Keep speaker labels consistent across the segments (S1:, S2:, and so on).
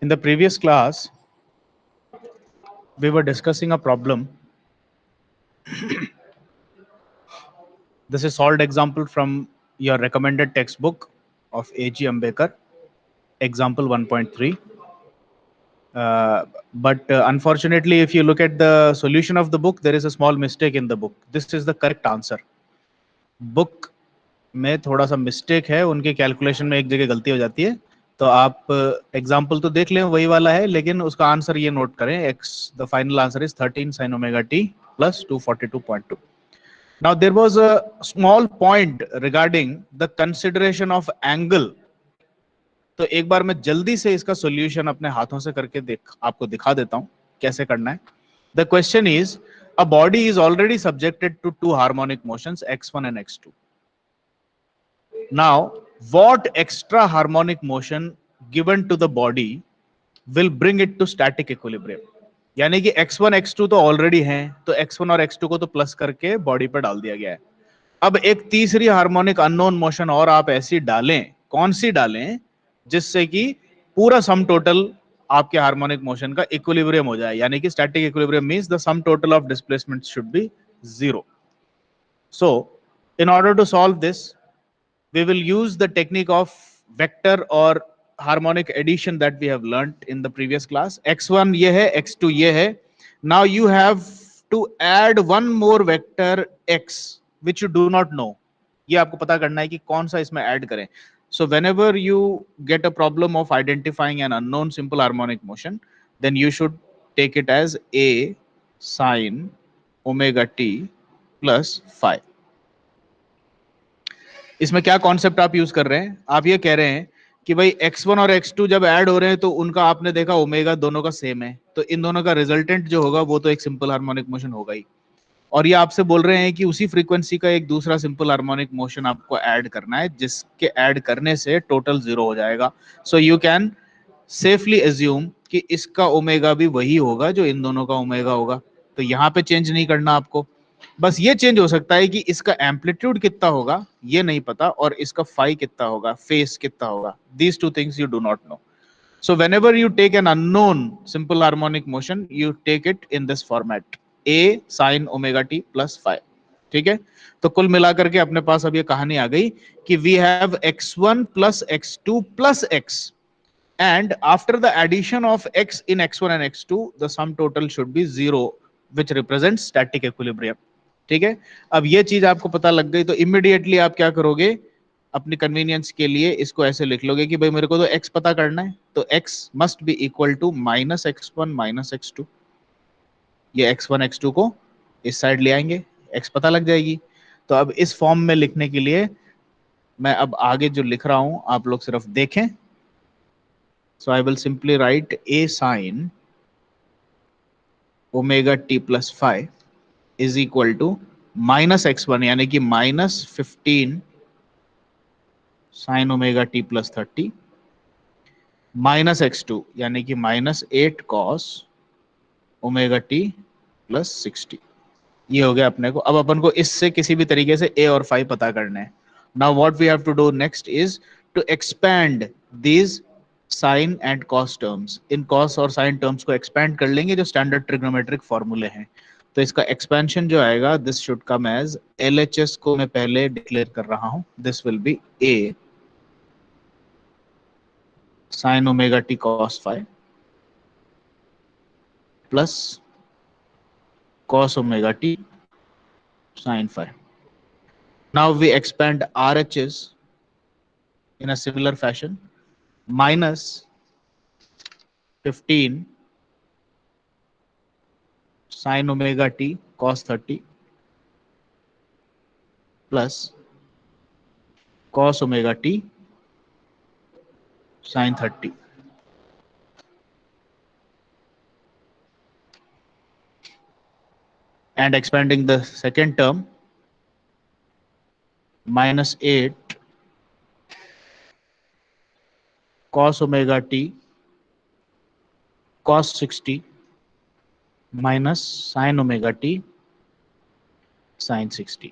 S1: In the previous class, we were discussing a problem. This is solved example from your recommended textbook of A.G. Ambekar, example 1.3. But unfortunately, if you look at the solution of the book, there is a small mistake in the book. This is the correct answer. Book में थोड़ा सा mistake है, उनके calculation में एक जगह गलती हो जाती है. तो आप एग्जाम्पल तो देख लें, वही वाला है, लेकिन उसका आंसर ये नोट करें. X the final answer is 13 sin omega t plus 242.2. Now there was a small point regarding the consideration of angle. तो एक बार मैं जल्दी से इसका सॉल्यूशन अपने हाथों से करके आपको दिखा देता हूं कैसे करना है. The question is, a body is already subjected to two harmonic motions, x1 and x2. Now, what extra harmonic motion given to the body will bring it to static equilibrium? यानी कि x1 x2 तो already हैं, तो x1 और x2 को तो plus करके body पर डाल दिया गया है. अब एक तीसरी हार्मोनिक अननोन मोशन और आप ऐसी डालें, कौन सी डालें जिससे कि पूरा सम टोटल आपके हार्मोनिक मोशन का इक्विलिब्रियम हो जाए, यानी कि static equilibrium means the sum total of displacement should be 0. So in order to solve this, we will use the technique of vector or harmonic addition that we have learnt in the previous class. x1 ये है, x2 ये है. Now you have to add one more vector x which you do not know. ये आपको पता करना है कि कौन सा इसमें ऐड करें. So whenever you get a problem of identifying an unknown simple harmonic motion, then you should take it as a sin omega t plus phi. इसमें क्या कॉन्सेप्ट आप यूज कर रहे हैं? आप ये कह रहे हैं कि भाई x1 और x2 जब ऐड हो रहे हैं तो उनका आपने देखा ओमेगा दोनों का सेम है, तो इन दोनों का रिजल्टेंट जो होगा वो तो एक सिंपल हार्मोनिक मोशन होगा ही. और ये आपसे बोल रहे हैं कि उसी फ्रीक्वेंसी का एक दूसरा सिंपल हार्मोनिक मोशन आपको ऐड करना है, जिसके ऐड करने से टोटल 0 हो जाएगा. So you can safely assume कि इसका ओमेगा भी वही होगा जो इन दोनों का ओमेगा होगा. तो यहाँ पे चेंज नहीं करना आपको, बस ये चेंज हो सकता है कि इसका एम्पलीट्यूड कितना होगा ये नहीं पता, और इसका फाई कितना होगा, फेस कितना होगा. These two things you do not know. So whenever you take an unknown simple harmonic motion, you take it in this format, a sin omega t plus phi. ठीक है? तो कुल मिलाकर के अपने पास अब ये कहानी आ गई कि we have x1 plus x2 plus x, and after the addition of x in x1 and x2, the sum total should be 0, which represents static equilibrium. ठीक है? अब ये चीज आपको पता लग गई तो इमीडिएटली आप क्या करोगे, अपनी कन्वीनियंस के लिए इसको ऐसे लिख लोगे कि भाई मेरे को तो x पता करना है, तो x must be equal to minus x1 minus x2. ये x1 x2 को इस साइड ले आएंगे, x पता लग जाएगी. तो अब इस फॉर्म में लिखने के लिए मैं अब आगे जो लिख रहा हूं आप लोग सिर्फ देखें. So I will simply write a sin omega t plus phi is equal to minus x1 यानी कि minus 15 sin omega t plus 30 minus x2 यानी कि minus 8 cos omega t plus 60. ये हो गया अपने को. अब अपन को इससे किसी भी तरीके से a और phi पता करने हैं. Now what we have to do next is to expand these sine and cos terms. इन कॉस और साइन टर्म्स को एक्सपैंड कर लेंगे जो स्टैंडर्ड ट्रिग्नोमेट्रिक फॉर्मूले हैं. तो इसका एक्सपेंशन जो आएगा, this should come as LHS को मैं पहले डिक्लेयर कर रहा हूं. This will be a sin omega t cos phi plus cos omega t sin phi. Now we expand RHS in a similar fashion. Minus 15 sin omega t cos 30 plus cos omega t sin 30. And expanding the second term, minus 8 cos omega t cos 60 minus sin omega t sin 60.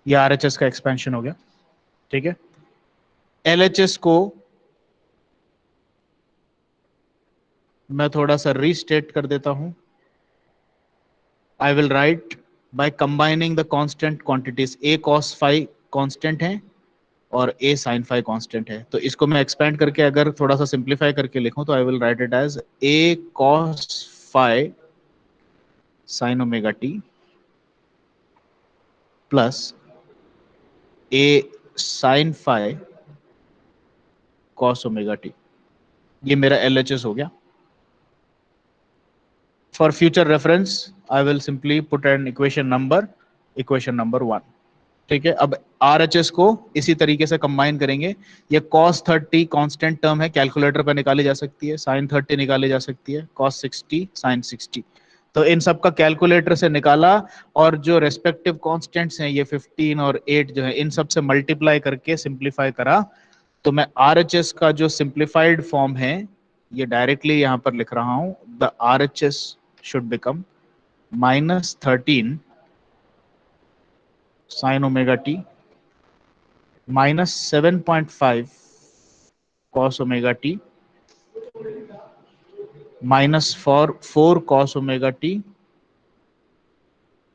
S1: ये RHS का expansion हो गया. ठीक है? LHS को मैं थोड़ा सा रीस्टेट कर देता हूं। आई will right by combining the constant quantities, a cos phi constant है और a sin phi कांस्टेंट है। तो इसको मैं एक्सपेंड करके अगर थोड़ा सा सिंप्लीफाई करके लिखूं तो I will write it as a cos phi sin omega t plus a sin phi cos omega t। ये मेरा LHS हो गया। For future reference, I will simply put an equation number 1। ठीक है, अब RHS को इसी तरीके से कंबाइन करेंगे। ये cos 30 कांस्टेंट टर्म है, कैलकुलेटर पर निकाली जा सकती है, sin 30 निकाली जा सकती है, cos 60 sin 60। तो इन सब का कैलकुलेटर से निकाला और जो रेस्पेक्टिव कांस्टेंट्स हैं ये 15 और 8 जो है इन सब से मल्टीप्लाई करके सिंप्लीफाई करा। तो मैं RHS का जो सिंप्लीफाइड फॉर्म है ये डायरेक्टली यहां पर लिख रहा हूं। The RHS should become -13 sin omega t -7.5 cos omega t -4 cos omega t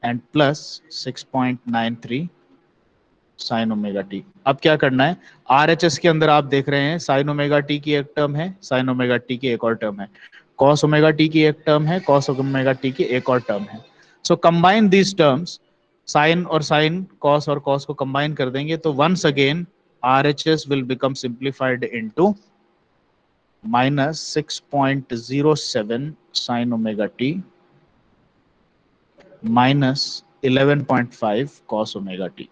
S1: and plus 6.93 sign omega T. अब क्या करना है, RHS के अंदर आप देख रहे हैं साइन ओमेगा टी की एक टर्म है, साइन ओमेगा टी की एक और टर्म है, कॉस ओमेगा टी की एक टर्म है, कॉस ओमेगा टी की एक और टर्म है। So combine these terms, sine और साइन, कॉस और कॉस को कंबाइन कर देंगे तो once again RHS will become simplified into -6.07 sine omega t -11.5 cos omega t,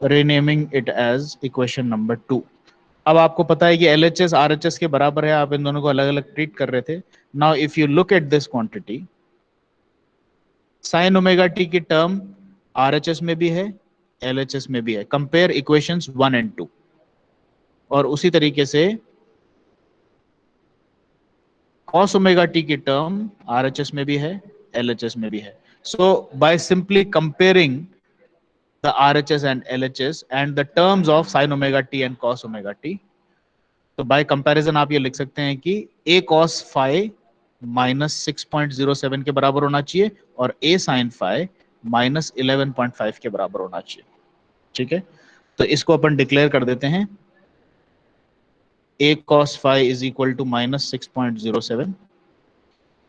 S1: renaming it as equation number 2। अब आपको पता है कि LHS RHS के बराबर है, आप इन दोनों को अलग अलग ट्रीट कर रहे थे। Now if you look at this quantity, sine omega t की टर्म RHS में भी है, LHS में भी है। Compare equations 1 and 2। और उसी तरीके से cos ओमेगा टी की टर्म RHS में भी है, LHS में भी है। So by simply comparing the RHS and LHS and the terms of sin omega t and cos omega t, तो बाय कंपैरिजन आप ये लिख सकते हैं कि a cos phi -6.07 के बराबर होना चाहिए और a sin phi -11.5 के बराबर होना चाहिए। ठीक है, तो इसको अपन डिक्लेयर कर देते हैं। a cos phi is equal to -6.07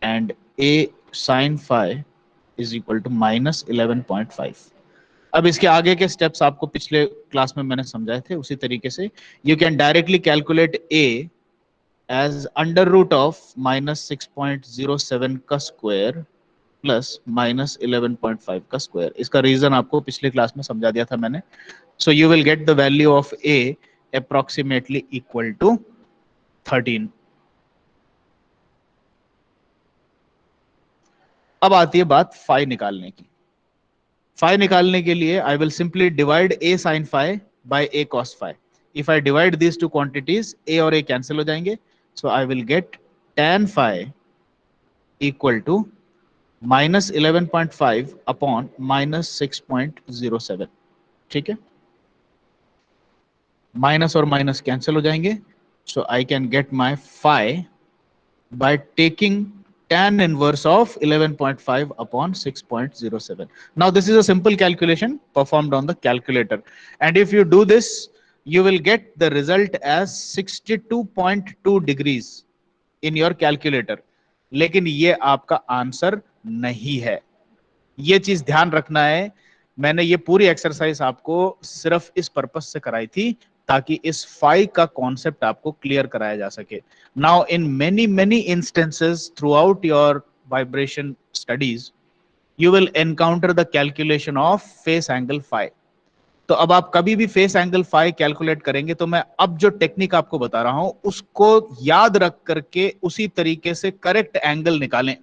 S1: and a sin phi is equal to -11.5। अब इसके आगे के स्टेप्स आपको पिछले क्लास में मैंने समझाए थे, उसी तरीके से you can directly calculate a as under root of -6.07 का स्क्वायर प्लस -11.5 का स्क्वायर। इसका रीजन आपको पिछले क्लास में समझा दिया था मैंने। So you will get the value of a approximately equal to 13। अब आती है बात फाई निकालने की। फाई निकालने के लिए I will simply divide a sin phi by a cos phi। If I divide these two quantities a और a कैंसिल हो जाएंगे, so I will get tan phi equal to -11.5 upon -6.07। ठीक है, माइनस और minus cancel हो जाएंगे, so I can get my phi by taking tan inverse of 11.5 upon 6.07. Now this is a simple calculation performed on the calculator, and if you do this you will get the result as 62.2 degrees in your calculator। लेकिन ये आपका answer नहीं है, ये चीज ध्यान रखना है। मैंने ये पूरी एक्सरसाइज आपको सिर्फ इस पर्पस से कराई थी ताकि इस फाई का कॉन्सेप्ट आपको क्लियर कराया जा सके। Now in many instances throughout your vibration studies you will encounter the calculation of phase angle phi. तो अब आप कभी भी फेस एंगल फाई कैलकुलेट करेंगे तो मैं अब जो टेक्निक आपको बता रहा हूं उसको याद रख करके उसी तरीके से करेक्ट एंगल निकालें।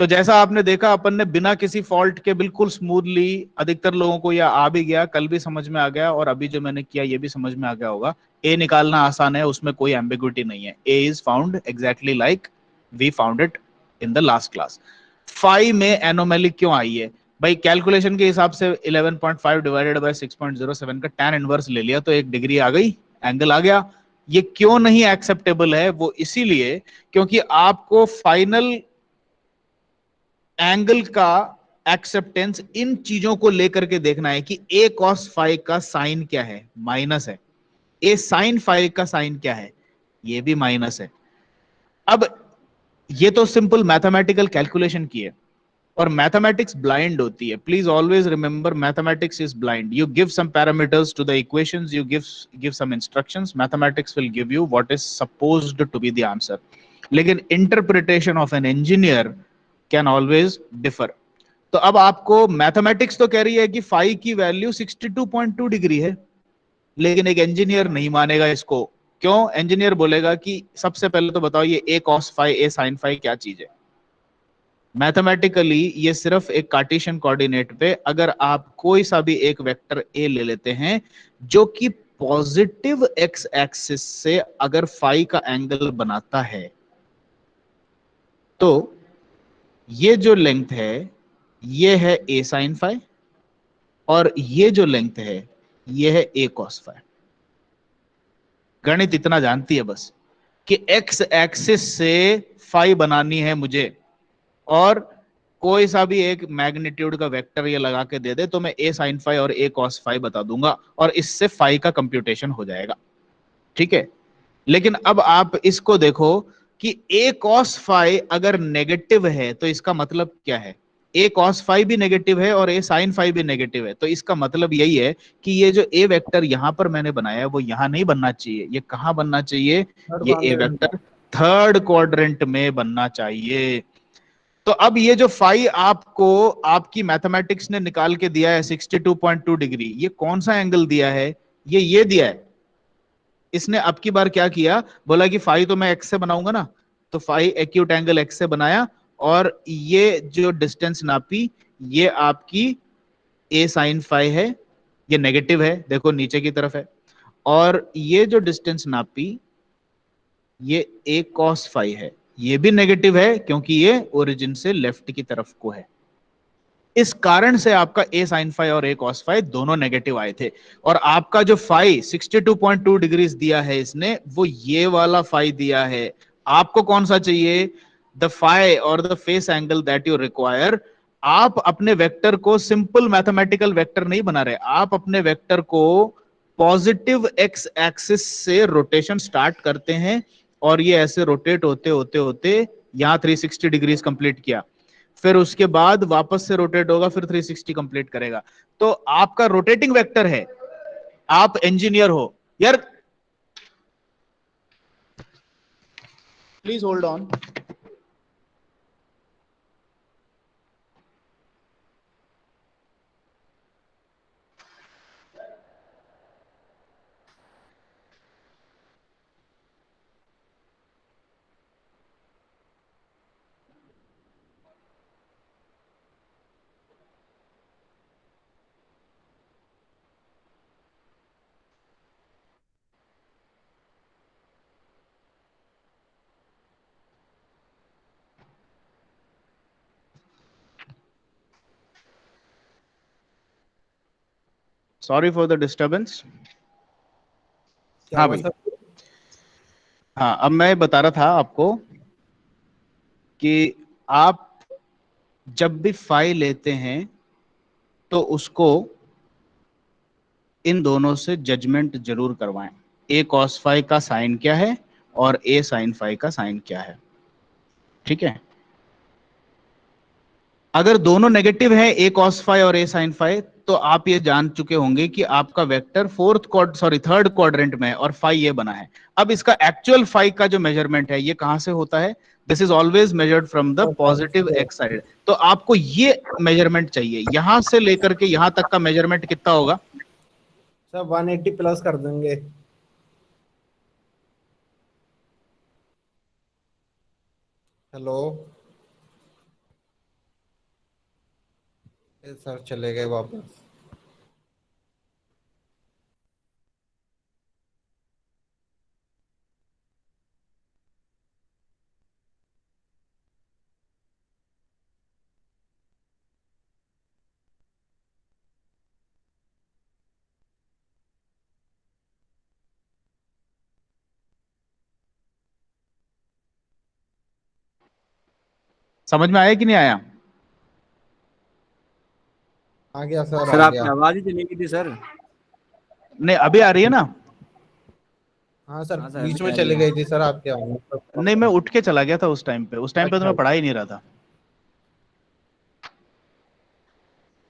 S1: तो जैसा आपने देखा अपन ने बिना किसी फॉल्ट के बिल्कुल स्मूथली, अधिकतर लोगों को यह आ भी गया, कल भी समझ में आ गया और अभी जो मैंने किया ये भी समझ में आ गया होगा। ए निकालना आसान है, उसमें कोई एम्बिग्विटी नहीं है। A is found exactly like we found it in the last class. Phi में एनोमैली क्यों आई है भाई? कैलकुलेशन के हिसाब से 11.5 डिवाइडेड बाय 6.07 का tan इनवर्स ले लिया तो 1 डिग्री आ गई, एंगल आ गया। ये क्यों नहीं एक्सेप्टेबल है? वो इसीलिए क्योंकि आपको फाइनल एंगल का एक्सेप्टेंस इन चीजों को लेकर के देखना है कि ए कॉस फाइव का साइन क्या है, माइनस है। ए साइन फाइव का साइन क्या है, ये भी माइनस है। अब ये तो सिंपल मैथमेटिकल कैलकुलेशन की है, और मैथमेटिक्स ब्लाइंड होती है। Please always remember, mathematics is blind. You give some parameters to the equations, you give some instructions, mathematics will give you what is supposed to be the answer. लेकिन interpretation of an engineer can always differ. तो अब आपको mathematics तो कह रही है कि phi की वैल्यू 62.2 डिग्री है, लेकिन एक इंजीनियर नहीं मानेगा इसको। क्यों? इंजीनियर बोलेगा कि सबसे पहले तो बताओ ये ए कॉस फाई ए साइन फाई क्या चीज है। मैथमेटिकली ये सिर्फ एक कार्टेशियन कोऑर्डिनेट पे अगर आप कोई सा भी एक वेक्टर ए ले लेते हैं जो कि पॉजिटिव एक्स एक्सिस से अगर फाई का एंगल बनाता है, तो ये जो लेंथ है ये है ए साइन फाई, और ये जो लेंथ है ये है ए कॉस फाई। गणित इतना जानती है बस कि एक्स एक्सिस से फाई बनानी है मुझे, और कोई सा भी एक मैग्नीट्यूड का वेक्टर ये लगा के दे दे तो मैं ए साइन फाई और ए कॉस फाई बता दूंगा, और इससे फाई का कंप्यूटेशन हो जाएगा। ठीक है। लेकिन अब आप इसको देखो कि ए कॉस फाई अगर नेगेटिव है तो इसका मतलब क्या है? ए कॉस फाई भी नेगेटिव है और ए साइन फाई भी नेगेटिव है, तो इसका मतलब यही है कि ये जो ए वेक्टर यहां पर मैंने बनाया है वो यहां नहीं बनना चाहिए। ये कहां बनना चाहिए?
S2: थर्ड
S1: ये ए
S2: क्वाड्रेंट में।
S1: वेक्टर थर्ड क्वाड्रेंट में बनना चाहिए। तो अब ये जो फाई आपको आपकी मैथमेटिक्स ने निकाल के दिया है 62.2 डिग्री, ये कौन सा एंगल दिया है? ये दिया है। इसने अब की बार क्या किया, बोला कि फाई तो मैं एक्स से बनाऊंगा ना, तो फाई एक्यूट एंगल एक्स से बनाया, और ये जो डिस्टेंस नापी ये आपकी ए साइन फाई है, ये नेगेटिव है, देखो नीचे की तरफ है। और ये जो डिस्टेंस नापी ये ए कॉस फाई है, ये भी नेगेटिव है क्योंकि ये ओरिजिन से लेफ्ट की तरफ को है। इस कारण से आपका ए साइन फाई और ए कॉस फाई दोनों नेगेटिव आए थे। और आपका जो फाई 62.2 डिग्रीज दिया है इसने, वो ये वाला फाई दिया है। आपको कौन सा चाहिए? द फाई और the face angle that you require. आप अपने वेक्टर को सिंपल मैथमेटिकल वेक्टर नहीं बना रहे, आप अपने वेक्टर को पॉजिटिव एक्स एक्सिस से रोटेशन स्टार्ट करते हैं, और ये ऐसे रोटेट होते होते होते यहां 360 डिग्रीज कंप्लीट किया, फिर उसके बाद वापस से रोटेट होगा, फिर 360 कंप्लीट करेगा। तो आपका रोटेटिंग वेक्टर है। आप इंजीनियर हो यार, please hold on. Sorry for the disturbance.
S2: क्या
S1: हाँ
S2: हुआ
S1: भाई।
S2: सर?
S1: हाँ, अब मैं बता रहा था आपको कि आप जब भी फाइल लेते हैं तो उसको इन दोनों से जजमेंट जरूर करवाएं। ए कॉस फाई का साइन क्या है और ए साइन फाई का साइन क्या है। ठीक है। अगर दोनों नेगेटिव है, ए कॉस फाई और ए साइन फाई, तो आप ये जान चुके होंगे कि आपका वेक्टर थर्ड क्वाड्रेंट में है और फाई ये बना है। अब इसका एक्चुअल फाई का जो मेजरमेंट है ये कहां से होता है? This is always measured from the positive x side. तो आपको ये मेजरमेंट चाहिए, यहां से लेकर के यहां तक का मेजरमेंट कितना होगा?
S2: सर 180 प्लस कर देंगे। हेलो। ये सर चले गए वापस।
S1: समझ में आया कि नहीं आया?
S2: आ गया सर,
S3: सर
S2: आ
S3: आपकी
S2: गया।
S3: आवाज ही चली गई थी सर।
S1: नहीं अभी आ रही है ना?
S2: हाँ सर,
S3: हाँ सर,
S2: बीच
S3: अभी
S2: में
S3: आ रही
S2: चली
S3: है।
S2: गई थी सर आपकी आवाज।
S1: नहीं मैं उठ के चला गया था उस टाइम पे, उस टाइम पे तो
S2: अच्छा।
S1: मैं पढ़ा ही नहीं रहा था।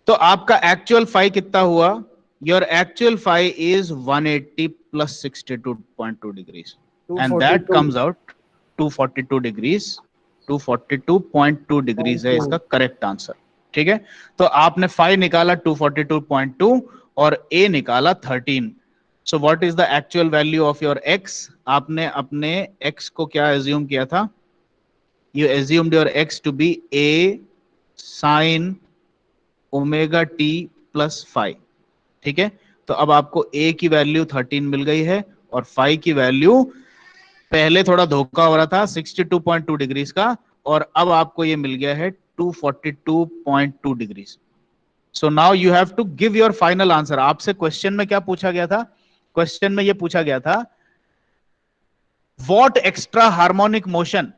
S1: तो आपका एक्चुअल फाई कितना हुआ? Your actual phi is 180 plus 62.2 degrees and that
S2: 242
S1: comes out 242 degrees. 242.2 degrees है इसका करेक्ट आंसर। ठीक है, तो आपने फाई निकाला 242.2 और ए निकाला 13। So what is the actual value of your X? आपने अपने एक्स को क्या एज्यूम किया था? You assumed your X to be A sine omega t plus five. ठीक है, तो अब आपको a की वैल्यू 13 मिल गई है और फाइव की वैल्यू, पहले थोड़ा धोखा हो रहा था 62.2 डिग्रीज का, और अब आपको ये मिल गया है 242.2 degrees. So now you have to give your final answer. आपसे क्वेश्चन में क्या पूछा गया था? क्वेश्चन में ये पूछा गया था what extra harmonic motion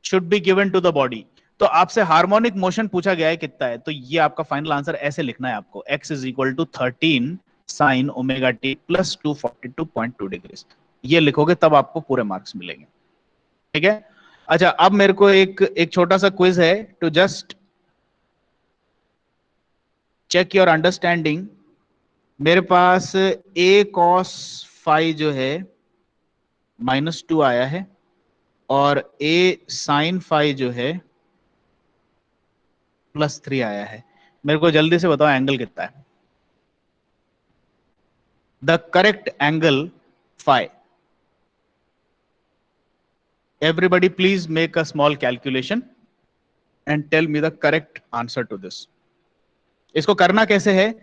S1: should be given to the body. तो आपसे हार्मोनिक मोशन पूछा गया है कितना है, तो ये आपका फाइनल आंसर ऐसे लिखना है आपको, x is equal to 13 sine omega t plus 242.2 degrees. ये लिखोगे तब आपको पूरे मार्क्स मिलेंगे। ठीक है, अच्छा अब मेरे को एक छोटा सा क्विज है to just check your understanding. मेरे पास a cos फाई जो है -2 आया है और a sin फाई जो है +3 आया है। मेरे को जल्दी से बताओ एंगल कितना है? The correct angle phi. Everybody please make a small calculation and tell me the correct answer to this. इसको करना कैसे है?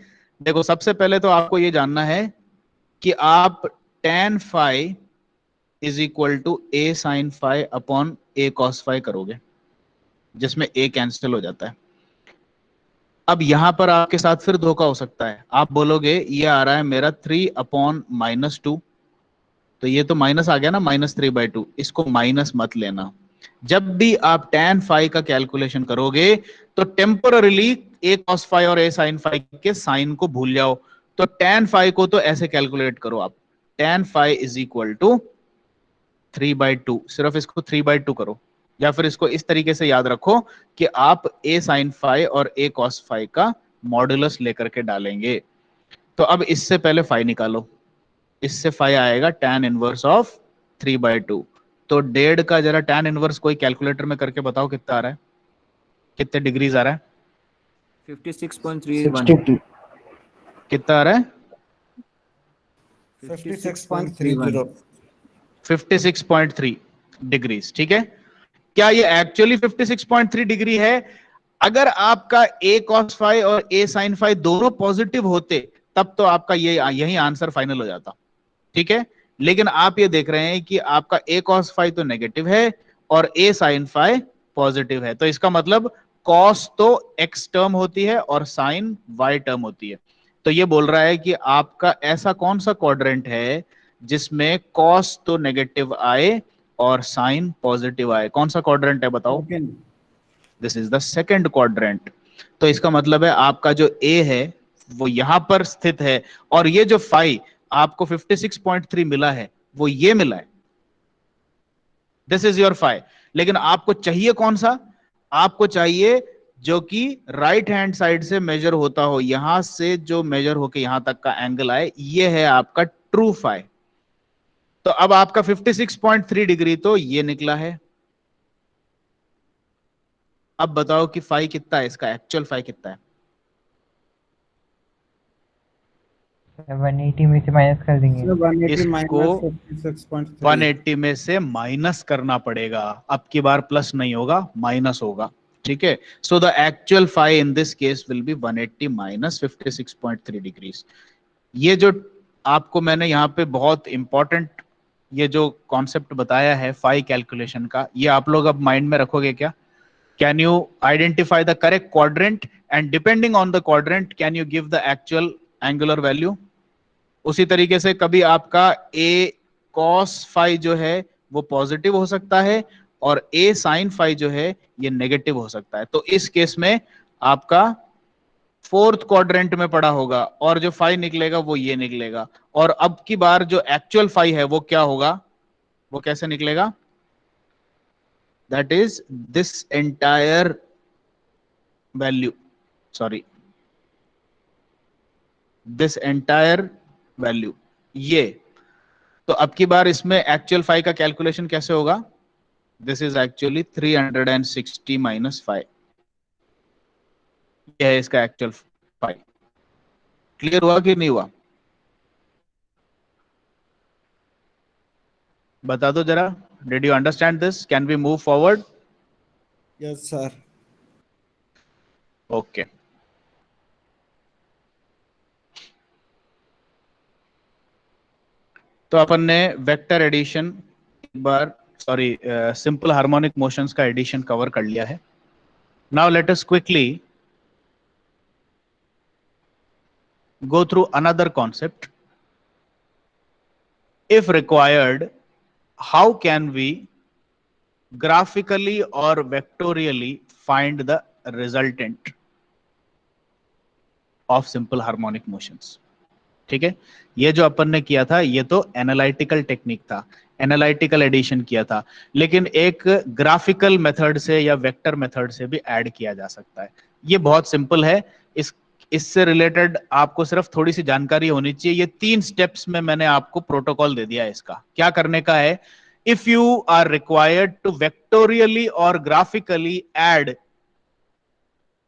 S1: देखो सबसे पहले तो आपको ये जानना है कि आप tan phi is equal to a sin phi upon a cos phi करोगे, जिसमें a कैंसिल हो जाता है। अब यहां पर आपके साथ फिर धोखा हो सकता है, आप बोलोगे ये आ रहा है मेरा 3 अपॉन -2, तो ये तो माइनस आ गया ना, -3/2, इसको माइनस मत लेना। जब भी आप tan फाई का कैलकुलेशन करोगे तो टेम्पररीली a cos फाई और a sin फाई के साइन को भूल जाओ। तो tan फाई को तो ऐसे कैलकुलेट करो आप, tan phi is equal to 3/2, सिर्फ इसको 3/2 करो, या फिर इसको इस तरीके से याद रखो कि आप a sin फाई और a cos फाई का मॉडुलस लेकर के डालेंगे। तो अब इससे पहले फाई निकालो, इससे फाई आएगा tan इनवर्स ऑफ 3/2। तो 1.5 का जरा tan इनवर्स कोई कैलकुलेटर में करके बताओ कितना आ रहा है, कितने डिग्रीज आ रहा है?
S3: 56.31।
S1: कितना आ रहा है?
S2: 56.30।
S1: 56.3 डिग्रीज। ठीक है, क्या ये एक्चुअली 56.3 डिग्री है? अगर आपका a cos फाई और a sin फाई दोनों पॉजिटिव होते तब तो आपका ये यही आंसर फाइनल हो जाता। ठीक है, लेकिन आप ये देख रहे हैं कि आपका a cos फाई तो नेगेटिव है और a sin फाई पॉजिटिव है, तो इसका मतलब cos तो x टर्म होती है और sin y टर्म होती है। तो ये बोल रहा है कि आपका ऐसा कौन सा क्वाड्रेंट है जिसमें cos तो नेगेटिव आए और sin पॉजिटिव आए? कौन सा क्वाड्रेंट है बताओ? This is the second quadrant. तो इसका मतलब है आपका जो A है वो यहां पर स्थित है, और ये जो फाई आपको 56.3 मिला है वो ये मिला है, दिस इज योर फाई। लेकिन आपको चाहिए कौन सा? आपको चाहिए जो कि राइट हैंड साइड से मेजर होता हो, यहां से जो मेजर होके यहां तक का एंगल आए, ये है आपका ट्रू फाई। तो अब आपका 56.3 डिग्री तो ये निकला है। अब बताओ कि फाई कितना है, इसका एक्चुअल फाई कितना है?
S4: 180 में से माइनस कर देंगे।
S2: 180
S1: इसको
S2: माइनस 56.3।
S1: 180 में से माइनस करना पड़ेगा, अब की बार प्लस नहीं होगा, माइनस होगा। ठीक है, so the actual phi in this case will be 180 minus 56.3 degrees. ये जो आपको मैंने यहाँ पे बहुत इंपॉर्टेंट ये जो कॉन्सेप्ट बताया है फाई कैलकुलेशन का, ये आप लोग अब माइंड में रखोगे क्या? Can you identify the correct quadrant and depending on the quadrant can you give the actual angular value? उसी तरीके से कभी आपका a cos फाई जो है वो पॉजिटिव हो सकता है और a sin phi जो है ये नेगेटिव हो सकता है। तो इस केस में आपका फोर्थ क्वाड्रेंट में पड़ा होगा और जो फाई निकलेगा वो ये निकलेगा। और अब की बार जो एक्चुअल फाई है वो क्या होगा, वो कैसे निकलेगा, that is this entire value, sorry this entire value ये। तो अब की बार इसमें एक्चुअल फाई का कैलकुलेशन कैसे होगा, दिस इज एक्चुअली 360 माइनस 5, यह है इसका एक्चुअल फाई। क्लियर हुआ कि नहीं हुआ, बता दो जरा, did you understand this, can we move forward?
S2: Yes sir.
S1: Okay तो अपन ने वेक्टर एडिशन एक बार, सॉरी सिंपल हार्मोनिक मोशंस का एडिशन कवर कर लिया है। Now let us quickly go through another concept. If required, how can we graphically or vectorially find the resultant of simple harmonic motions? ठीक है, ये जो अपन ने किया था ये तो एनालिटिकल टेक्निक था, एनालिटिकल एडिशन किया था, लेकिन एक ग्राफिकल मेथड से या वेक्टर मेथड से भी ऐड किया जा सकता है। ये बहुत सिंपल है, इससे रिलेटेड आपको सिर्फ थोड़ी सी जानकारी होनी चाहिए। ये 3 स्टेप्स में मैंने आपको प्रोटोकॉल दे दिया है इसका, क्या करने का है। If you are required to vectorially और graphically add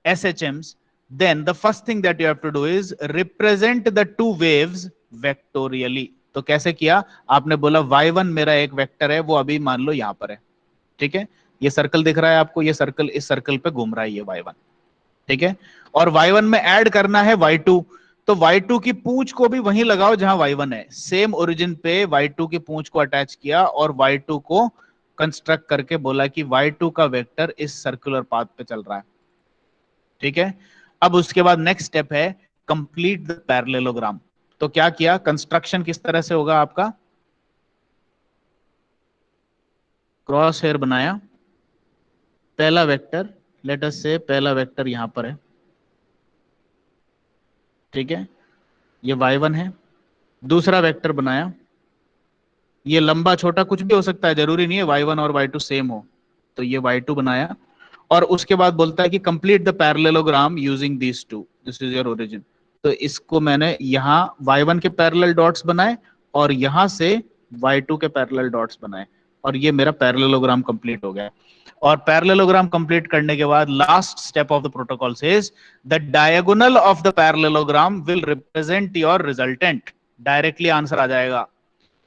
S1: SHMs, then the first thing that you have to do is represent the two waves vectorially. तो कैसे किया, आपने बोला y1 मेरा एक वेक्टर है, वो अभी मान लो यहां पर है, ठीक है, ये सर्कल दिख रहा है आपको, ये सर्कल इस सर्कल पे घूम रहा है ये y1, ठीक है, और y1 में ऐड करना है y2, तो y2 की पूंछ को भी वहीं लगाओ जहां y1 है, सेम ओरिजिन पे y2 की पूंछ को अटैच किया और y2 को कंस्ट्रक्ट करके बोला कि y2 का वेक्टर इस सर्कुलर पाथ पे चल रहा है, ठीक है। अब उसके बाद नेक्स्ट स्टेप है कंप्लीट द पैरेललोग्राम। तो क्या किया, कंस्ट्रक्शन किस तरह से होगा आपका, क्रॉस हेयर बनाया, पहला वेक्टर, लेट अस से पहला वेक्टर यहां पर है, ठीक है, ये y1 है, दूसरा वेक्टर बनाया, ये लंबा छोटा कुछ भी हो सकता है, जरूरी नहीं है y1 और y2 सेम हो, तो ये y2 बनाया, और उसके बाद बोलता है कि complete the parallelogram using this two, this is your origin. तो इसको मैंने यहां y1 के पैरेलल डॉट्स बनाए और यहां से y2 के पैरेलल डॉट्स बनाए, और ये मेरा पैरेललोग्राम कंप्लीट हो गया। और पैरेललोग्राम कंप्लीट करने के बाद last step of the protocol says the diagonal of the parallelogram will represent your resultant, directly answer आ जाएगा,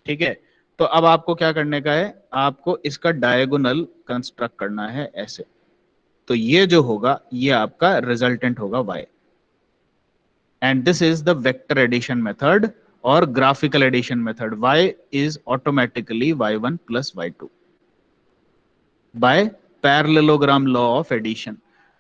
S1: ठीक है। तो अब आपको क्या करने का है, आपको इसका डायगोनल कंस्ट्रक्ट करना है ऐसे, तो ये जो होगा ये आपका रिजल्टेंट होगा y, and this is the vector addition method और graphical addition method. y is automatically y1 plus y2 by parallelogram law of addition.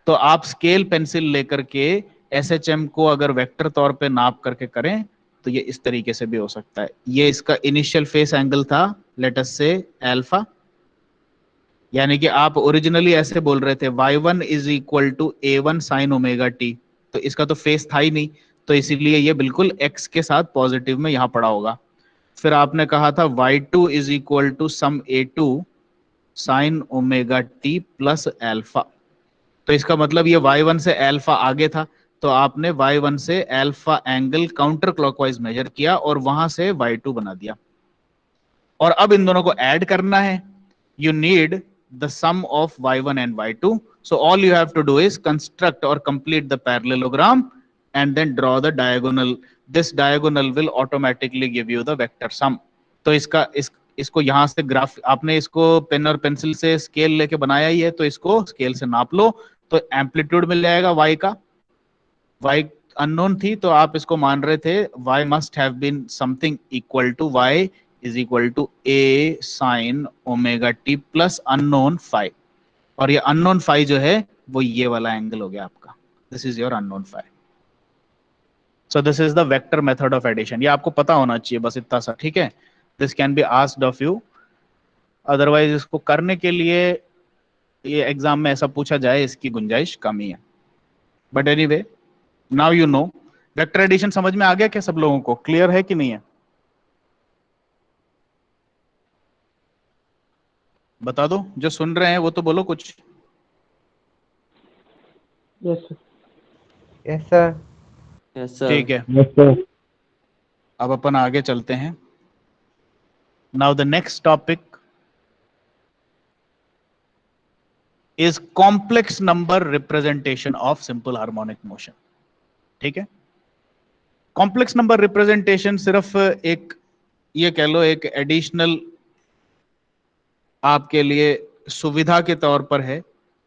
S1: तो आप स्केल पेंसिल लेकर के SHM को अगर वेक्टर तौर पे नाप करके करें तो ये इस तरीके से भी हो सकता है। ये इसका इनिशियल फेस एंगल था, लेट अस से अल्फा, यानी कि आप ओरिजिनली ऐसे बोल रहे थे y1 is equal to a1 sine omega t, तो इसका तो फेस था ही नहीं, तो इसीलिए ये बिल्कुल x के साथ पॉजिटिव में यहां पड़ा होगा। फिर आपने कहा था y2 is equal to some a2 sine omega t plus alpha, तो इसका मतलब ये y1 से अल्फा आगे था, तो आपने y1 से alpha angle counter clockwise measure किया और वहां से y2 बना दिया। और अब इन दोनों को ऐड करना है, you need the sum of y1 and y2, so all you have to do is construct or complete the parallelogram and then draw the diagonal. This diagonal will automatically give you the vector sum. तो इसको यहां से graph, आपने इसको pen और pencil से scale लेके बनाया ही है, तो इसको स्केल से नाप लो, तो एम्पलीट्यूड मिल जाएगा y का, y अननोन थी तो आप इसको मान रहे थे y must have been something equal to y is equal to a sin omega t plus unknown phi, और ये अननोन फाई जो है वो ये वाला एंगल हो गया आपका, this is your unknown phi. So this is the vector method of addition, ये आपको पता होना चाहिए बस इतना सा, ठीक है। This can be asked of you otherwise इसको करने के लिए ये एग्जाम में ऐसा पूछा जाए इसकी गुंजाइश कम ही है। But anyway, now you know. Vector addition समझ में आ गया क्या सब लोगों को? क्लियर है कि नहीं है? बता दो, जो सुन रहे हैं वो तो बोलो कुछ।
S3: Yes sir.
S4: Yes sir.
S5: Yes sir.
S1: ठीक है,
S2: Yes, sir.
S1: अब अपन आगे चलते हैं। Now the next topic is complex number representation of simple harmonic motion. ठीक है, कॉम्प्लेक्स नंबर रिप्रेजेंटेशन सिर्फ एक, ये कह लो एक एडिशनल आपके लिए सुविधा के तौर पर है।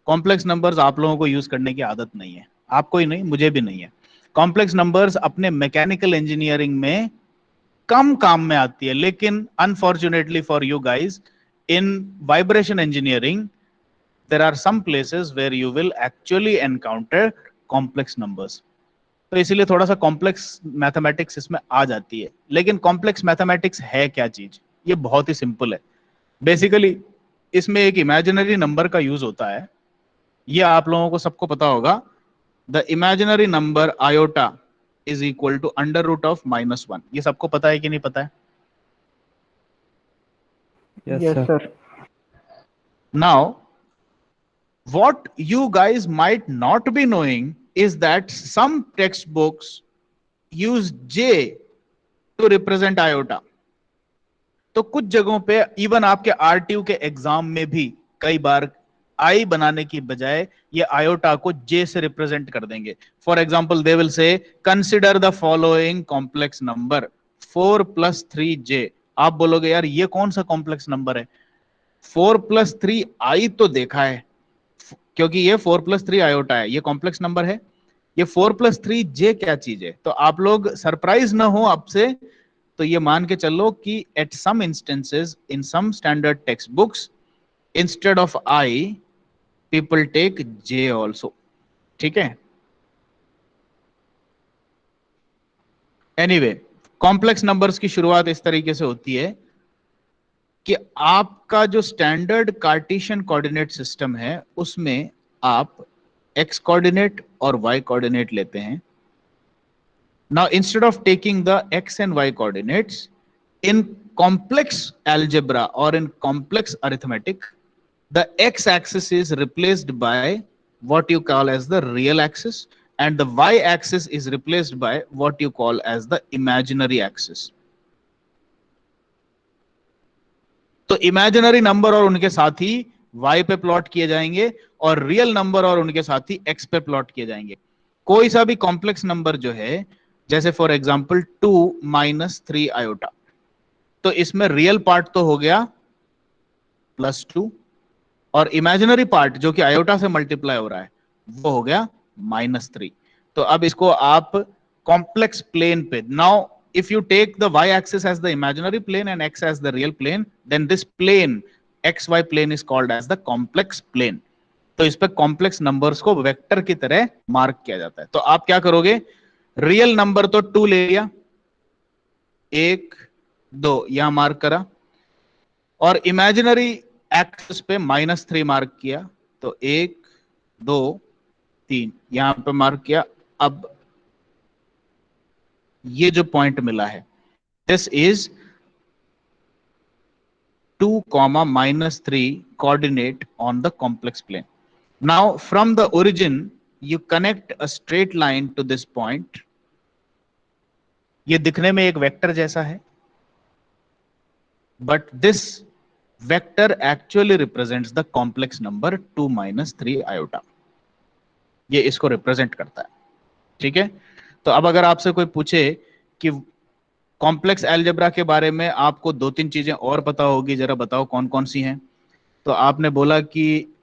S1: कॉम्प्लेक्स नंबर्स आप लोगों को यूज करने की आदत नहीं है, आपको ही नहीं, मुझे भी नहीं है। कॉम्प्लेक्स नंबर्स अपने मैकेनिकल इंजीनियरिंग में कम काम में आती है, लेकिन unfortunately for you guys, in vibration engineering there are some places where you will actually encounter complex numbers। तो इसीलिए थोड़ा सा कॉम्प्लेक्स मैथमेटिक्स इसमें आ जाती है। लेकिन कॉम्प्लेक्स मैथमेटिक्स है क्या चीज? ये बहुत ही सिंपल है। बेसिकली इसमें एक इमेजिनरी नंबर का यूज होता है, ये आप लोगों को सबको पता होगा। The imaginary number iota is equal to under root of -1। ये सबको पता है कि नहीं पता है?
S3: Yes sir.
S1: Now what you guys might not be knowing is that some textbooks use J to represent iota। तो कुछ जगहों पे इवन आपके आरटीयू के एग्जाम में भी कई बार आई बनाने की बजाय ये आयोटा को J से रिप्रेजेंट कर देंगे। For example they will say consider the following complex number 4 + 3J। आप बोलोगे यार ये कौन सा कॉम्प्लेक्स नंबर है? 4 + 3 आई तो देखा है, क्योंकि ये 4 + 3 आयोटा है, ये कॉम्प्लेक्स नंबर है। ये 4 + 3J क्या चीज है? तो आप लोग सरप्राइज ना हो आपसे, तो ये मान के चलो कि at some instances in some standard textbooks instead of I people take J also. ठीक है, एनीवे कॉम्प्लेक्स नंबर्स की शुरुआत इस तरीके से होती है कि आपका जो स्टैंडर्ड कार्टेशियन कोऑर्डिनेट सिस्टम है उसमें आप x कोऑर्डिनेट और y कोऑर्डिनेट लेते हैं। Now instead of taking the x and y coordinates in complex algebra और in complex arithmetic, the x axis is replaced by what you call as the real axis and the y axis is replaced by what you call as the imaginary axis। तो imaginary number और उनके साथ ही y पे plot किए जाएंगे और real number और उनके साथ ही x पे प्लॉट किए जाएंगे। कोई सा भी कॉम्प्लेक्स नंबर जो है, जैसे फॉर एग्जांपल 2 - 3 आयोटा, तो इसमें रियल पार्ट तो हो गया +2 और इमेजिनरी पार्ट जो कि आयोटा से मल्टीप्लाई हो रहा है वो हो गया -3। तो अब इसको आप कॉम्प्लेक्स प्लेन पे, now if you take the y-axis as the imaginary plane and x as the real plane, then this plane xy plane is called as the complex plane। तो इस पे कॉम्प्लेक्स नंबर्स को vector की तरह mark किया जाता है। तो आप क्या करोगे, रियल नंबर तो 2 ले लिया, 1 2 यहां मार्क करा, और इमेजिनरी एक्सिस पे -3 मार्क किया, तो 1 2 3 यहां पे मार्क किया। अब ये जो पॉइंट मिला है, this is 2, -3 coordinate on the complex plane। Now from the origin you connect a straight line to this point। ये दिखने में एक वेक्टर जैसा है, but this vector actually represents the complex number 2 - 3 iota। ये इसको रिप्रेजेंट करता है। ठीक है, तो अब अगर आपसे कोई पूछे कि कॉम्प्लेक्स अलजेब्रा के बारे में आपको 2-3 चीजें और पता होगी, जरा बताओ कौन कौन सी हैं, तो आपने बोला कि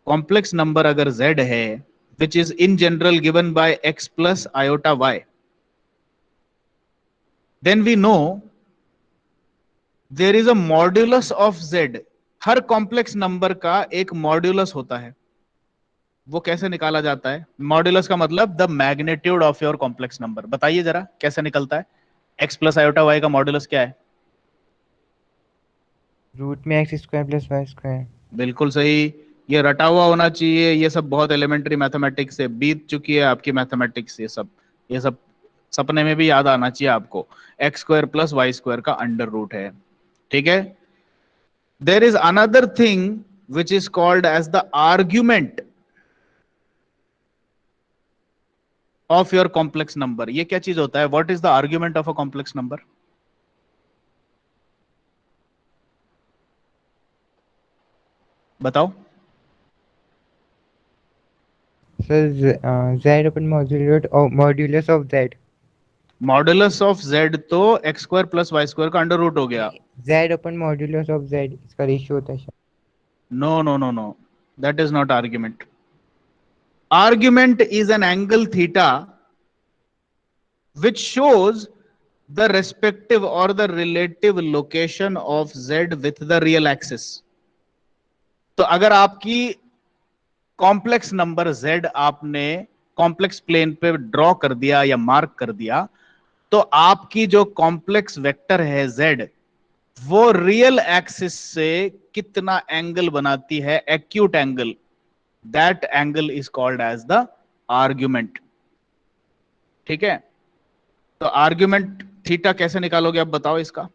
S1: कॉम्प्लेक्स नंबर अगर z है which is in general given by x + iota y, then we know there is a modulus of z। हर कॉम्प्लेक्स नंबर का एक मॉड्यूलस होता है। वो कैसे निकाला जाता है? मॉड्यूलस का मतलब the magnitude of your complex number. बताइए जरा कैसे निकलता है? x + iota y का मॉड्यूलस क्या है?
S4: रूट में x square plus Y square.
S1: बिल्कुल सही, ये रटा हुआ होना चाहिए, ये सब बहुत एलिमेंट्री मैथमेटिक्स से बीत चुकी है आपकी मैथमेटिक्स, ये सब सपने में भी याद आना चाहिए आपको। X square plus Y square का अंडर रूट है, ठीक है। There is another thing which is called as the argument of your complex number. ये क्या चीज होता है? What is the argument of a complex number? बताओ।
S4: Sir z upon modulus of z।
S1: Modulus of z तो x square plus Y square का under root हो गया।
S4: z upon modulus of z इसका रेशियो होता है शायद।
S1: No no no no, that is not argument. Argument is an angle theta which shows the respective or the relative location of z with the real axis. तो अगर आपकी complex number z आपने complex plane पे draw कर दिया या mark कर दिया, तो आपकी जो कॉम्प्लेक्स वेक्टर है z, वो रियल एक्सिस से कितना एंगल बनाती है, acute angle, that angle is called as the argument, ठीक है। तो आर्ग्यूमेंट थीटा कैसे निकालोगे अब बताओ इसका?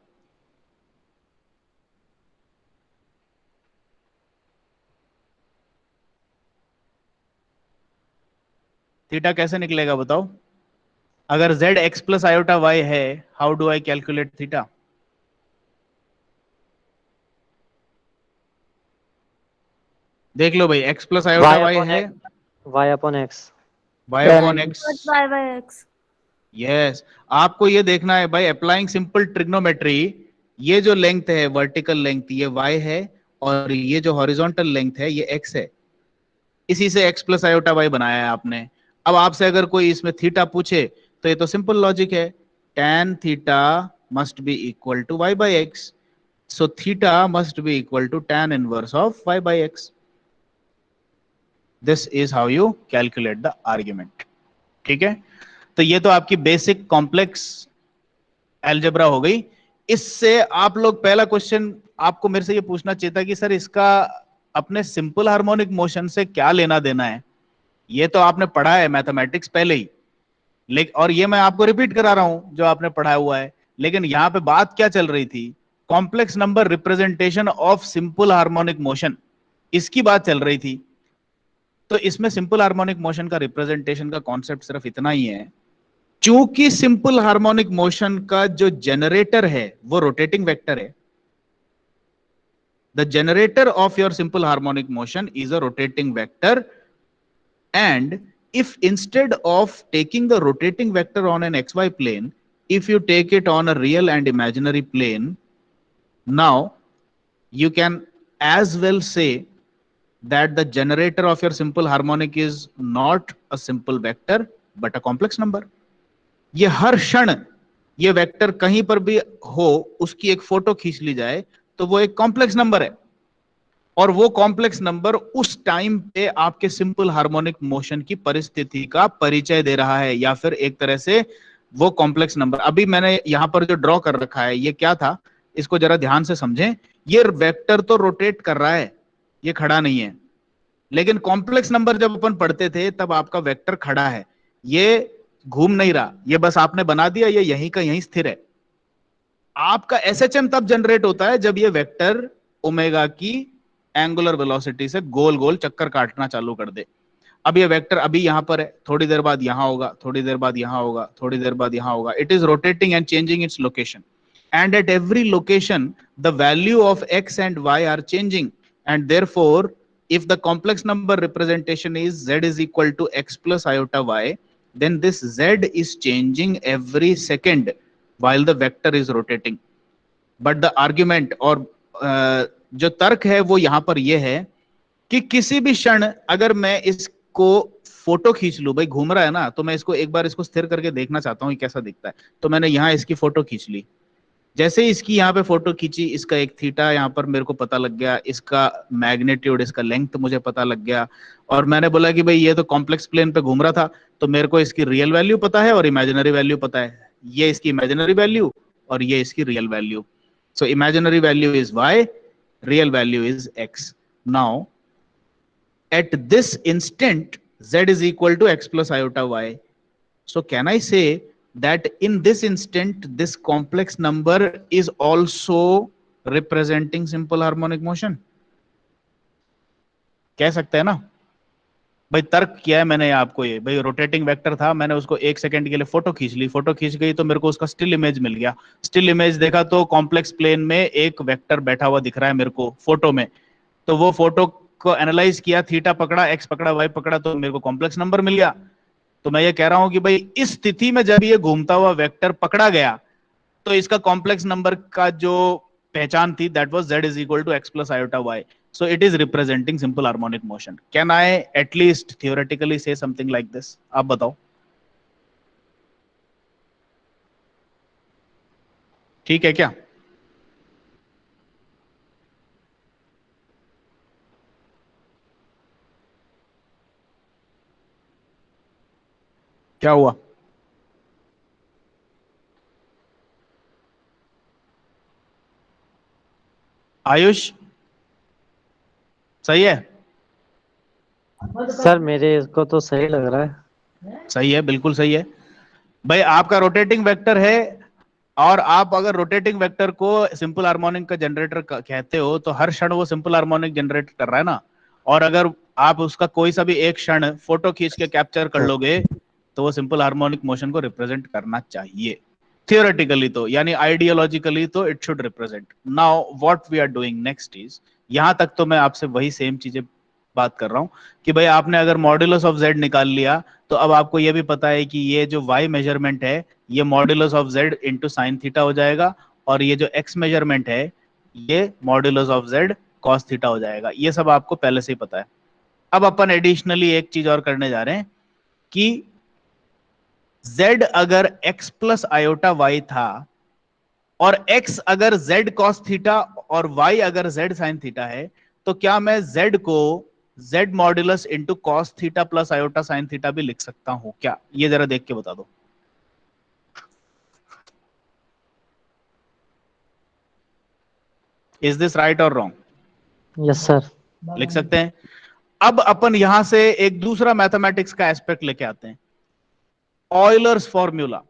S1: थीटा कैसे निकलेगा बताओ? अगर z x plus iota y है, how do I calculate theta? देख लो भाई, x प्लस आयोटा y है,
S3: y upon x
S1: y upon x,
S5: y by x।
S1: Yes. आपको ये देखना है भाई, अप्लाइंग सिंपल ट्रिग्नोमेट्री, ये जो लेंथ है वर्टिकल लेंथ ये y है, और ये जो हॉरिजॉन्टल लेंथ है ये x है। इसी से x प्लस आयोटा y बनाया है आपने। अब आपसे अगर कोई इसमें थीटा पूछे तो ये तो सिंपल लॉजिक है, tan theta must be equal to y by X, so theta must be equal to tan inverse of y by X. This is how you calculate the argument, ठीक है। तो ये तो आपकी बेसिक कॉम्प्लेक्स अलजेब्रा हो गई। इससे आप लोग पहला क्वेश्चन आपको मेरे से ये पूछना चाहिए था कि सर इसका अपने सिंपल हार्मोनिक मोशन से क्या लेना देना है। ये तो आपने पढ़ा है मैथमेटिक्स पहले ही, लेकिन और ये मैं आपको रिपीट करा रहा हूं जो आपने पढ़ा हुआ है, लेकिन यहां पे बात क्या चल रही थी? Complex number representation of simple harmonic motion, इसकी बात चल रही थी। तो इसमें सिंपल हार्मोनिक मोशन का रिप्रेजेंटेशन का कॉन्सेप्ट सिर्फ इतना ही है, चूंकि सिंपल हार्मोनिक मोशन का जो जनरेटर है वो रोटेटिंग वेक्टर है। The generator off your simple harmonic motion is a rotating vector, and if instead of taking the rotating vector on an xy plane, if you take it on a real and imaginary plane, now you can as well say that the generator of your simple harmonic is not a simple vector but a complex number. ये हर क्षण ये vector कहीं पर भी हो उसकी एक photo खींच ली जाए तो वो एक कॉम्प्लेक्स नंबर है, और वो कॉम्प्लेक्स नंबर उस टाइम पे आपके सिंपल हार्मोनिक मोशन की परिस्थिति का परिचय दे रहा है, या फिर एक तरह से वो कॉम्प्लेक्स नंबर। अभी मैंने यहां पर जो ड्रॉ कर रखा है ये क्या था, इसको जरा ध्यान से समझें। ये वेक्टर तो रोटेट कर रहा है, ये खड़ा नहीं है, लेकिन कॉम्प्लेक्स नंबर जब अपन पढ़ते थे तब आपका वेक्टर खड़ा है, ये घूम नहीं रहा, ये बस आपने बना दिया, ये यहीं का यहीं स्थिर है। आपका एसएचएम तब जनरेट होता है जब ये वेक्टर ओमेगा की एंगुलर वेलोसिटी से गोल गोल चक्कर काटना चालू कर दे। अब ये वेक्टर अभी यहां पर है, थोड़ी देर बाद यहां होगा, थोड़ी देर बाद यहां होगा, थोड़ी देर बाद यहां होगा। It is rotating and changing its location, and at every location the value of x and y are changing, and therefore if the complex number representation is z is equal to x plus iota y, then this z is changing every second while the vector is rotating. But the argument और जो तर्क है वो यहां पर यह है कि किसी भी क्षण अगर मैं इसको फोटो खींच लूं, भाई घूम रहा है ना, तो मैं इसको एक बार इसको स्थिर करके देखना चाहता हूं कैसा दिखता है, तो मैंने यहां इसकी फोटो खींच ली। जैसे ही इसकी यहाँ पे फोटो खींची, इसका एक थीटा यहाँ पर मेरे को पता लग गया, इसका मैग्नीट्यूड, इसका लेंथ मुझे पता लग गया, और मैंने बोला कि भाई ये तो कॉम्प्लेक्स प्लेन पे घूम रहा था, तो मेरे को इसकी रियल वैल्यू पता है और इमेजिनरी वैल्यू पता है, ये इसकी इमेजिनरी वैल्यू और ये इसकी real value. So imaginary value is y, real value is x. Now at this instant z is equal to x plus iota y. So can I say that in this instant this complex number is also representing simple harmonic motion? कह सकते हैं ना भाई, तर्क किया है मैंने आपको, ये भाई रोटेटिंग वेक्टर था, मैंने उसको 1 सेकंड के लिए फोटो खींच ली, फोटो खींच गई तो मेरे को उसका स्टिल इमेज मिल गया, स्टिल इमेज देखा तो कॉम्प्लेक्स प्लेन में एक वेक्टर बैठा हुआ दिख रहा है मेरे को फोटो में, तो वो फोटो को एनालाइज किया, थीटा पकड़ा, एक्स पकड़ा, वाई पकड़ा, तो मेरे को कॉम्प्लेक्स नंबर मिल गया। तो मैं ये कह रहा हूं कि भाई इस स्थिति में जब ये घूमता हुआ वेक्टर पकड़ा गया तो इसका कॉम्प्लेक्स नंबर का जो पहचान थी that was z is equal to x plus iota y. So it is representing simple harmonic motion. Can I at least theoretically say something like this? आप बताओ, ठीक है क्या? क्या हुआ? आयुष सही है?
S5: सर मेरे को तो सही लग रहा है।
S1: सही है, बिल्कुल सही है भाई। आपका रोटेटिंग वेक्टर है और आप अगर रोटेटिंग वेक्टर को सिंपल हार्मोनिक का जनरेटर कहते हो तो हर क्षण वो सिंपल हार्मोनिक जनरेट कर रहा है ना, और अगर आप उसका कोई सा भी एक क्षण फोटो खींच के कैप्चर कर लोगे तो वो सिंपल हार्मोनिक मोशन को रिप्रेजेंट करना चाहिए थियोरेटिकली, तो यानी आइडियोलॉजिकली तो it should represent. Now what we are doing next is, यहां तक तो मैं आपसे वही सेम चीजें बात कर रहा हूं कि भाई आपने अगर मॉड्यूलस ऑफ z निकाल लिया तो अब आपको यह भी पता है कि ये जो y मेजरमेंट है ये modulus of z into sine theta हो जाएगा, और ये जो x मेजरमेंट है ये modulus of z cos theta हो जाएगा। ये सब आपको पहले से ही पता है। अब अपन एडिशनली एक चीज और करने जा रहे हैं कि z अगर x प्लस आयोटा y था और x अगर z कॉस थीटा और y अगर z साइन थीटा है, तो क्या मैं z को z modulus into cos theta plus iota sine theta भी लिख सकता हूं क्या? ये जरा देख के बता दो। इज दिस राइट और रॉन्ग?
S5: Yes sir.
S1: लिख सकते हैं। अब अपन यहां से एक दूसरा मैथमेटिक्स का एस्पेक्ट लेके आते हैं, ऑयलर्स फॉर्मूला।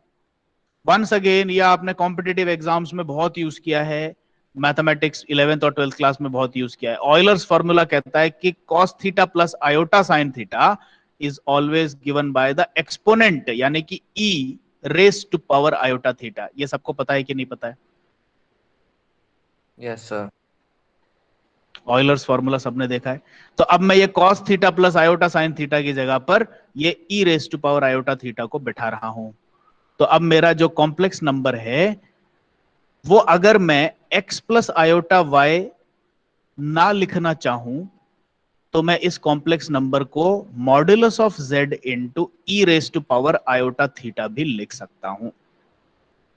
S1: वंस अगेन ये आपने कॉम्पिटिटिव एग्जाम्स में बहुत यूज किया है, मैथमेटिक्स 11th और 12th क्लास में बहुत यूज किया है। ऑयलर्स फॉर्मूला कहता है कि cos theta plus iota sine theta is always given by the exponent, यानी कि e raise to power iota theta. ये सबको पता है कि नहीं पता है?
S6: Yes sir.
S1: ऑयलर्स फॉर्मूला सबने देखा है। तो अब मैं ये cos theta plus iota sine theta की जगह पर ये e raise to power iota theta को बिठा रहा हूं। तो अब मेरा जो कॉम्प्लेक्स नंबर है वो अगर मैं x प्लस आयोटा y ना लिखना चाहूं तो मैं इस कॉम्प्लेक्स नंबर को modulus of z into E raise to power iota theta भी लिख सकता हूं।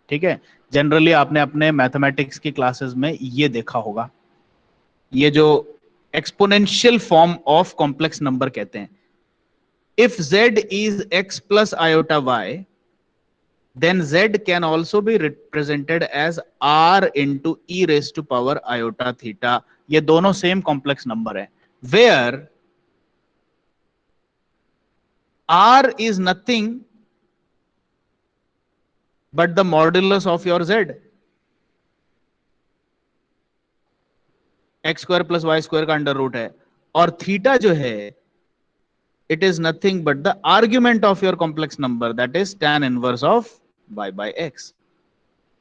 S1: ठीक है, जनरली आपने अपने मैथमेटिक्स की क्लासेस में ये देखा होगा, ये जो exponential form of complex number कहते हैं। If z is x plus iota y then z can also be represented as r into e raised to power iota theta. ये दोनों सेम कॉम्प्लेक्स नंबर है, where r is nothing but the modulus of your z, x square plus Y square का under root है, और theta जो है it is nothing but the argument of your complex number, that is tan inverse of y by x।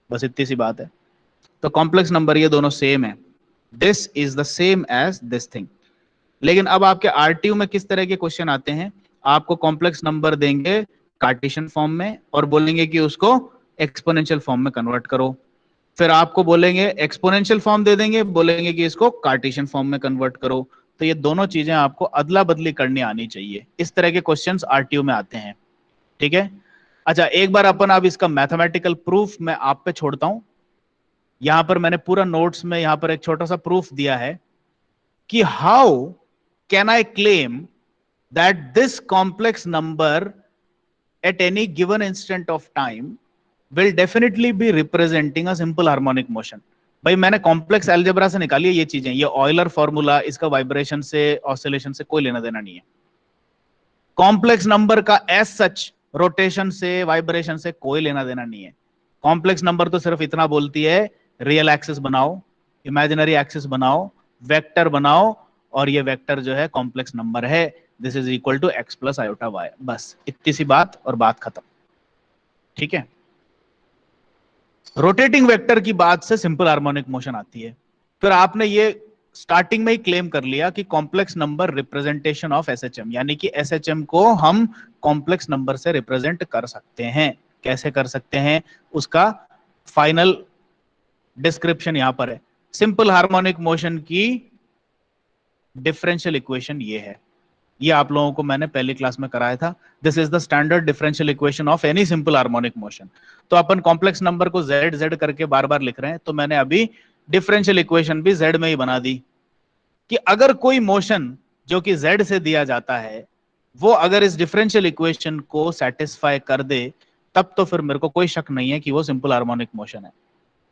S1: बस इतनी सी बात है। तो कॉम्प्लेक्स नंबर ये दोनों सेम है, this is the same as this thing. लेकिन अब आपके आरटीयू में किस तरह के क्वेश्चन आते हैं, आपको कॉम्प्लेक्स नंबर देंगे कार्टेशियन फॉर्म में और बोलेंगे कि उसको एक्सपोनेंशियल फॉर्म में कन्वर्ट करो, फिर आपको बोलेंगे एक्सपोनेंशियल फॉर्म दे देंगे, बोलेंगे कि इसको कार्टेशियन फॉर्म में कन्वर्ट करो। तो ये दोनों चीजें आपको अदला बदली करनी आनी चाहिए। इस तरह के क्वेश्चंस आरटीयू में आते हैं। ठीक है, अच्छा एक बार अपन अब इसका मैथमेटिकल प्रूफ मैं आप पे छोड़ता हूं। यहां पर मैंने पूरा नोट्स में यहां पर एक छोटा सा प्रूफ दिया है कि how can I claim that this complex number at any given instant of time will definitely be representing a simple harmonic motion। भाई मैंने कॉम्प्लेक्स अलजेब्रा से निकाली है ये चीजें, ये ऑयलर फॉर्मूला, इसका वाइब्रेशन से ऑसिलेशन से कोई लेना देना नहीं है। कॉम्प्लेक्स नंबर का एज सच रोटेशन से वाइब्रेशन से कोई लेना देना नहीं है। कॉम्प्लेक्स नंबर तो सिर्फ इतना बोलती है रियल एक्सिस बनाओ, इमेजिनरी एक्सिस बनाओ, वेक्टर बनाओ, और ये वेक्टर जो है कॉम्प्लेक्स नंबर है, this is equal to X plus iota Y, बस इतनी सी बात और बात खत्म। ठीक है, रोटेटिंग वेक्टर की बात से सिंपल हार्मोनिक मोशन आती है। फिर आपने ये स्टार्टिंग में ही क्लेम कर लिया कि complex number representation of SHM, यानी कि एसएचएम को हम कॉम्प्लेक्स नंबर से रिप्रेजेंट कर सकते हैं। कैसे कर सकते हैं, उसका फाइनल डिस्क्रिप्शन यहां पर है। सिंपल हार्मोनिक मोशन की डिफरेंशियल इक्वेशन ये है, ये आप लोगों को मैंने पहली क्लास में कराया था। This is the standard differential equation of any simple harmonic motion. तो अपन कॉम्प्लेक्स नंबर को जेड जेड करके बार बार लिख रहे हैं, तो मैंने अभी डिफरेंशियल इक्वेशन भी जेड में ही बना दी कि अगर कोई मोशन जो कि जेड से दिया जाता है वो अगर इस डिफरेंशियल इक्वेशन को सेटिस्फाई कर दे, तब तो फिर मेरे को कोई शक नहीं है कि वो सिंपल हार्मोनिक मोशन है।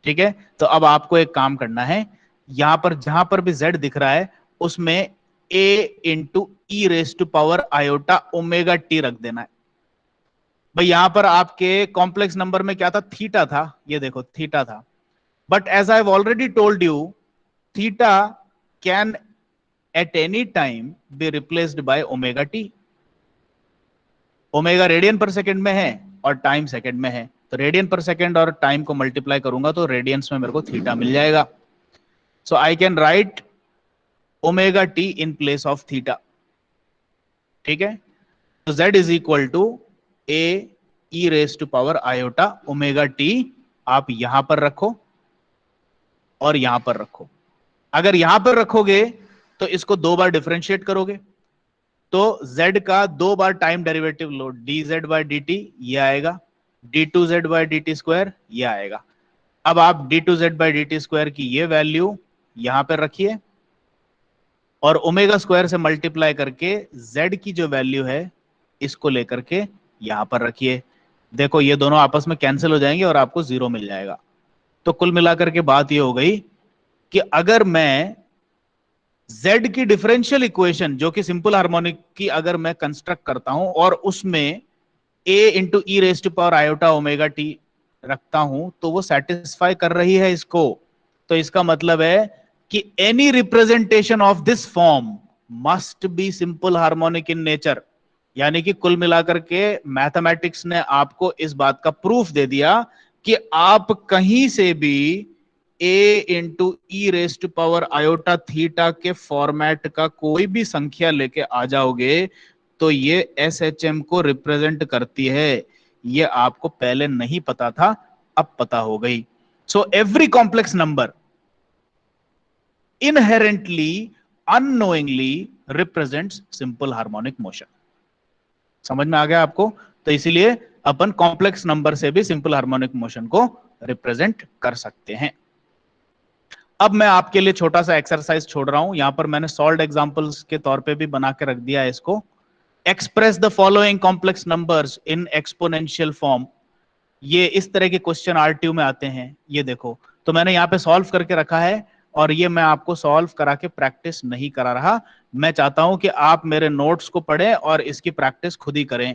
S1: ठीक है, तो अब आपको एक काम करना है, यहां पर जहां पर भी जेड दिख रहा है उसमें a into E raise to power iota omega t रख देना है। भाई यहां पर आपके कॉम्प्लेक्स नंबर में क्या था, थीटा था, ये देखो थीटा था, but as I have already told you theta can at any time be replaced by omega t. Omega radian पर सेकंड में है और टाइम सेकंड में है, तो रेडियन पर सेकंड और टाइम को मल्टीप्लाई करूंगा तो रेडियंस में मेरे को थीटा मिल जाएगा। So I can write omega t in place of theta. ठीक है, तो z is equal to a e raise to power iota omega t, आप यहां पर रखो और यहां पर रखो। अगर यहां पर रखोगे तो इसको दो बार डिफरेंशिएट करोगे तो z का दो बार टाइम डेरिवेटिव लो, dz बाय dt ये आएगा, d2z बाय dt स्क्वायर ये आएगा। अब आप d2z बाय dt स्क्वायर की ये वैल्यू यहां पर रखिए और ओमेगा स्क्वायर से मल्टीप्लाई करके z की जो वैल्यू है इसको लेकर के यहां पर रखिए। देखो ये दोनों आपस में कैंसिल हो जाएंगे और आपको जीरो मिल जाएगा। तो कुल मिलाकर के बात ये हो गई कि अगर मैं z की डिफरेंशियल इक्वेशन जो कि सिंपल हार्मोनिक की अगर मैं कंस्ट्रक्ट करता हूं और उसमें a into E raise to power iota omega t रखता हूं तो वो सेटिस्फाई कर रही है इसको। तो इसका मतलब है कि any representation of this form must be simple harmonic in nature. यानी कि कुल मिलाकर के मैथमेटिक्स ने आपको इस बात का प्रूफ दे दिया कि आप कहीं से भी a into E raise to power iota theta के फॉर्मेट का कोई भी संख्या लेके आ जाओगे तो ये SHM को रिप्रेजेंट करती है। ये आपको पहले नहीं पता था, अब पता हो गई। So every complex number inherently unknowingly represents simple harmonic motion। समझ में आ गया आपको? तो इसीलिए अपन कॉम्प्लेक्स नंबर से भी सिंपल हार्मोनिक मोशन को रिप्रेजेंट कर सकते हैं। अब मैं आपके लिए छोटा सा एक्सरसाइज छोड़ रहा हूं, यहां पर मैंने सॉल्व्ड एग्जांपल्स के तौर पे भी बना के रख दिया है इसको। Express the following complex numbers in exponential form. ये इस तरह के क्वेश्चन आरटीयू में आते हैं, ये देखो। तो मैंने यहाँ पे सॉल्व करके रखा है और ये मैं आपको सॉल्व करा के प्रैक्टिस नहीं करा रहा। मैं चाहता हूं कि आप मेरे नोट्स को पढ़ें और इसकी प्रैक्टिस खुद ही करें,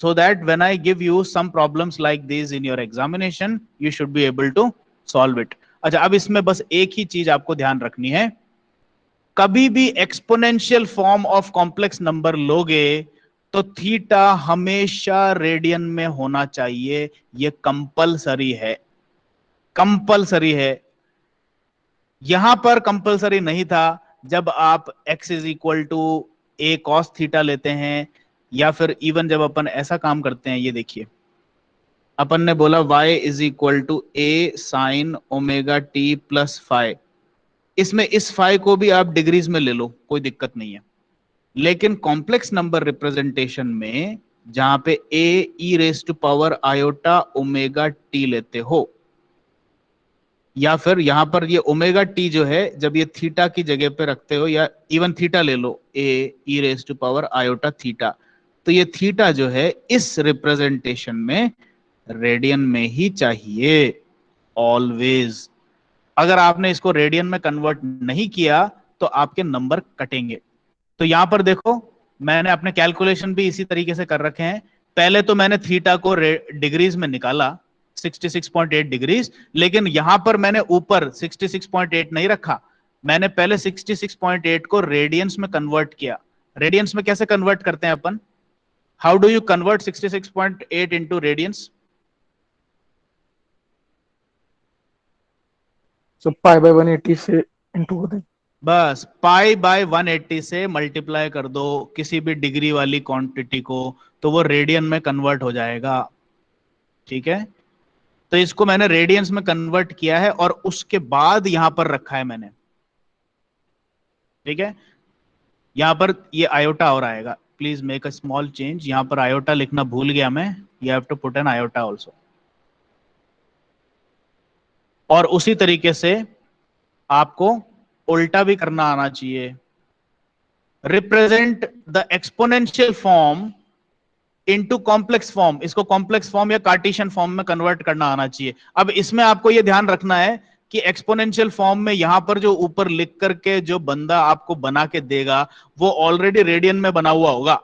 S1: so that when I give you some problems like these in your examination you should be able to solve it। अच्छा, अब इसमें बस एक ही चीज आपको ध्यान रखनी है, कभी भी exponential form of complex number लोगे तो थीटा हमेशा रेडियन में होना चाहिए, ये कंपलसरी है, कंपलसरी है। यहां पर कंपलसरी नहीं था जब आप x is equal to a cos theta लेते हैं, या फिर इवन जब अपन ऐसा काम करते हैं, ये देखिए अपन ने बोला y is equal to a sine omega t plus phi. इसमें इस फाइ को भी आप डिग्रीज में ले लो, कोई दिक्कत नहीं है। लेकिन कॉम्प्लेक्स नंबर रिप्रेजेंटेशन में जहां पे a E raise to power iota omega t लेते हो, या फिर यहां पर ये ओमेगा टी जो है जब ये थीटा की जगह पे रखते हो, या इवन थीटा ले लो a E raise to power iota theta, तो ये थीटा जो है इस रिप्रेजेंटेशन में रेडियन में ही चाहिए ऑलवेज। अगर आपने इसको रेडियन में कन्वर्ट नहीं किया तो आपके नंबर कटेंगे। तो यहां पर देखो मैंने अपने कैलकुलेशन भी इसी तरीके से कर रखे हैं। पहले तो मैंने थीटा को डिग्रीज में निकाला 66.8 डिग्रीज, लेकिन यहां पर मैंने ऊपर 66.8 नहीं रखा, मैंने पहले 66.8 को रेडियंस में कन्वर्ट किया। रेडियंस में कैसे कन्वर्ट करते हैं अपन? How do you convert 66.8 into radians?
S3: So pi by 180 से into होता है।
S1: बस पाई बाय 180 से मल्टीप्लाई कर दो किसी भी डिग्री वाली क्वांटिटी को, तो वो रेडियन में कन्वर्ट हो जाएगा। ठीक है, तो इसको मैंने रेडियंस में कन्वर्ट किया है और उसके बाद यहां पर रखा है मैंने। ठीक है, यहां पर ये आयोटा और आएगा, please make a small change. यहां पर आयोटा लिखना भूल गया मैं, you have to put an iota also. और उसी तरीके से आपको उल्टा भी करना आना चाहिए। Represent the exponential form into complex form, इसको कॉम्प्लेक्स फॉर्म या कार्टेशियन फॉर्म में कन्वर्ट करना आना चाहिए। अब इसमें आपको यह ध्यान रखना है कि एक्सपोनेंशियल फॉर्म में यहां पर जो ऊपर लिख करके जो बंदा आपको बना के देगा वो ऑलरेडी रेडियन में बना हुआ होगा।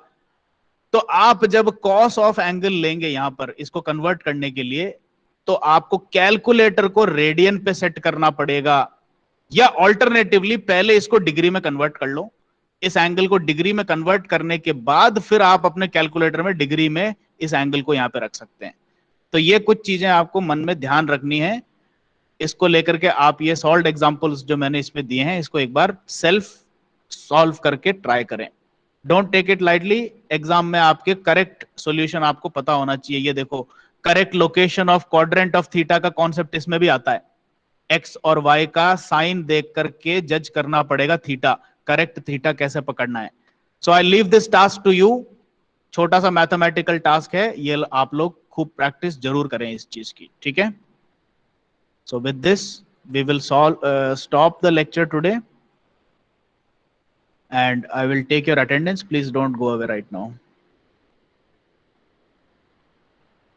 S1: तो आप जब कॉस ऑफ एंगल लेंगे यहां पर इसको कन्वर्ट करने के लिए, तो आपको कैलकुलेटर को रेडियन पे सेट करना पड़ेगा, या ऑल्टरनेटिवली पहले इसको डिग्री में कन्वर्ट कर लो। इस एंगल को डिग्री में कन्वर्ट करने के बाद फिर आप अपने कैलकुलेटर में डिग्री में इस एंगल को यहां पे रख सकते हैं। तो ये कुछ चीजें आपको मन में ध्यान रखनी है। इसको लेकर के आप ये सॉल्व एग्जांपल्स जो मैंने इसमें दिए हैं इसको एक बार सेल्फ सॉल्व करके ट्राई करें। Don't take it lightly, exam में आपके करेक्ट सॉल्यूशन आपको पता होना चाहिए। ये देखो correct location of quadrant of theta का कॉन्सेप्ट इसमें भी आता है। एक्स और वाई का साइन देख करके जज करना पड़ेगा थीटा, करेक्ट थीटा कैसे पकड़ना है। So I leave this task to you. छोटा सा मैथमेटिकल टास्क है ये, आप लोग खूब प्रैक्टिस जरूर करें इस चीज की। ठीक है, so with this we will stop the lecture today and I will take your attendance. Please don't go away right now.